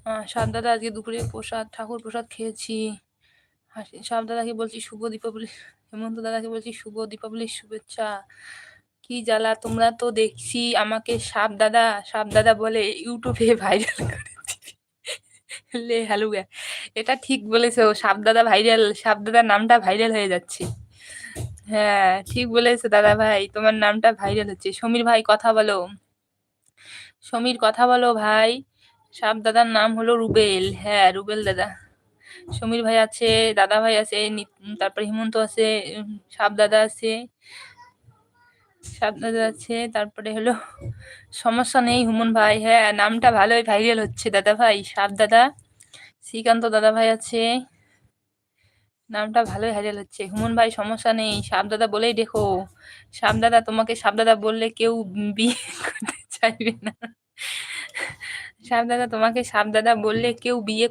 সাবদাদা আজকে দুপুরে ঠাকুর প্রসাদ খেয়েছি। সাবদাদাকে বলছি শুভ দীপাবলি, হেমন্ত দাদাকে বলছি শুভ দীপাবলির শুভেচ্ছা। কি জ্বালা, তোমরা তো দেখছি আমাকে সাবদাদা বলে ইউটিউবে ভাইরাল করেছি। লে হালুগা, এটা ঠিক বলেছো, সাবদাদার নামটা ভাইরাল হয়ে যাচ্ছে। হ্যাঁ ঠিক বলেছো দাদা ভাই, তোমার নামটা ভাইরাল হচ্ছে। সমীর ভাই কথা বলো, সমীর কথা বলো ভাই। সাবদাদার নাম হলো রুবেল, হ্যাঁ রুবেল দাদা। সমীর ভাই আছে, দাদা ভাই আছে, তারপরে হিমন্ত আছে, সাবদাদা আছে, সাবদাদা আছে, তারপরে হলো সমস্যা নেই হুমন ভাই, হ্যাঁ নামটা ভালোই ভাইরাল হচ্ছে দাদা ভাই। সাবদাদা, শ্রীকান্ত দাদা ভাই আছে, নামটা ভালোই ভাইরাল হচ্ছে। হুমন ভাই সমস্যা নেই, সাবদাদা বলেই দেখো। সাবদাদা, তোমাকে সাবদাদা বললে কেউ বিয়ে করতে চাইবে না। সাবদাদা, তোমাকে সাবদাদা বললে কেউ বিয়ে